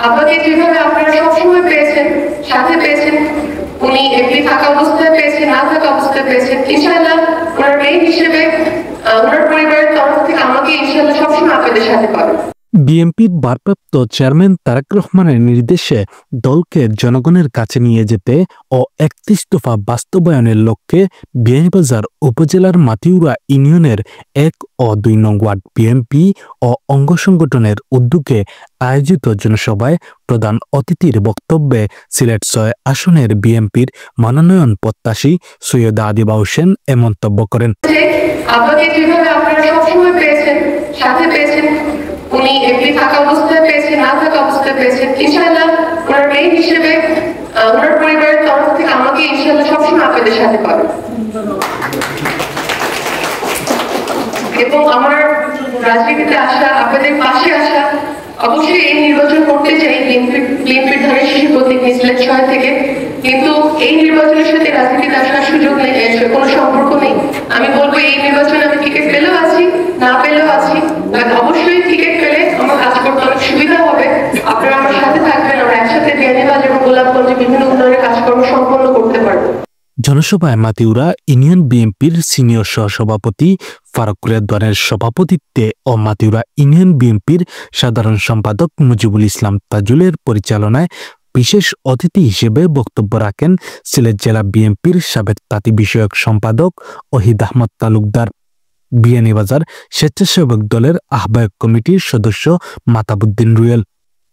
আব্বাকে যেভাবে আপনারা সবসময় পেয়েছেন, সাথে পেয়েছেন, উনি এমপি থাকা অবস্থায় পেয়েছেন, না থাকা অবস্থায় পেয়েছেন, ইনশাআল্লাহ ওনার মেয়ে হিসেবে ওনার পরিবারের তরফ থেকে আমাকে ইনশাআল্লাহ সবসময় আপনাদের সাথে পাবেন। বিএনপির ভারপ্রাপ্ত চেয়ারম্যান তারেক রহমানের নির্দেশে দলকে জনগণের কাছে নিয়ে যেতে ও ৩১ দফা বাস্তবায়নের লক্ষ্যে বিয়ানীবাজার উপজেলার মাতিউরা ইউনিয়নের ১ ও ২ নং ওয়ার্ড বিএনপি ও অঙ্গ সংগঠনের উদ্যোগে আয়োজিত জনসভায় প্রধান অতিথির বক্তব্যে সিলেট ৬ আসনের বিএনপির মনোনয়ন প্রত্যাশী সৈয়দা আদিবা হোসেন এ মন্তব্য করেন। আব্বাকে যেভাবে আপনারা সবসময় পেয়েছেন, সাথে পেয়েছেন, উনি এমপি থাকা অবস্থায় পেয়েছেন, না থাকা অবস্থায় পেয়েছেন, ইনশাআল্লাহ ওনার মেয়ে হিসেবে ওনার পরিবারের তরফ থেকে আমাকে ইনশাআল্লাহ সবসময় আপনাদের সাথে পাবেন। এবং আমার রাজনীতিতে আসা, আপনাদের পাশে আসা, অবশ্যই এই নির্বাচন করতে চাই বিএনপির ধানের শীর্ষ প্রতীক সিলেট ৬ থেকে, কিন্তু এই নির্বাচনের সাথে রাজনীতিতে আসার সুযোগ নেই, কোনো সম্পর্ক নেই। আমি বলবো এই নির্বাচনে আমি টিকিট পেলেও আছি, না পেলেও আছি, অবশ্যই টিকিট পেলে আমার কাজ করতে অনেক সুবিধা হবে। আপনারা আমার সাথে থাকবেন, আমরা একসাথে বিয়ানীবাজার এবং গোলাপগঞ্জে বিভিন্ন উন্নয়নের কাজকর্ম সম্পন্ন করতে পারবো। জনসভায় মাতিউরা ইউনিয়ন বিএনপির সিনিয়র সহসভাপতি ফারুক রেদওয়ানের সভাপতিত্বে ও মাতিউরা ইউনিয়ন বিএনপির সাধারণ সম্পাদক মুজিবুল ইসলাম তাজুলের পরিচালনায় বিশেষ অতিথি হিসেবে বক্তব্য রাখেন সিলেট জেলা বিএনপির সাবেক তাঁতি বিষয়ক সম্পাদক ওহিদ আহমদ তালুকদার, বিয়ানীবাজার স্বেচ্ছাসেবক দলের আহ্বায়ক কমিটির সদস্য মাতাবুদ্দিন রুয়েল,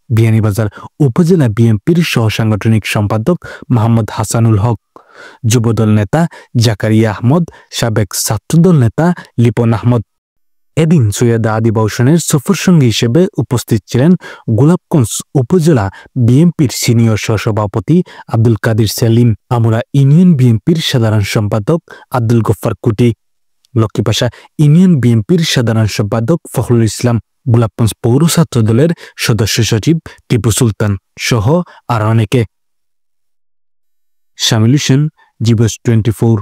বিয়ানীবাজার উপজেলা বিএনপির সহ সাংগঠনিক সম্পাদক মোহাম্মদ হাসানুল হক, যুবদল নেতা জাকারিয়া আহমদ, সাবেক ছাত্রদল নেতা লিপন আহমদ। এদিন সৈয়দা আদিবা হোসেনের সফর সঙ্গী হিসেবে উপস্থিত ছিলেন গোলাপগঞ্জ উপজেলা বিএনপির সিনিয়র সহসভাপতি আব্দুল কাদির সেলিম, আমুরা ইউনিয়ন বিএনপির সাধারণ সম্পাদক আব্দুল গফফার কুটি, লক্ষ্মীপাশা ইউনিয়ন বিএনপির সাধারণ সম্পাদক ফখরুল ইসলাম, গোলাপগঞ্জ পৌর ছাত্র দলের সদস্য সচিব টিপু সুলতান সহ আর অনেকে। শামিল হোসেন, জীবস 24।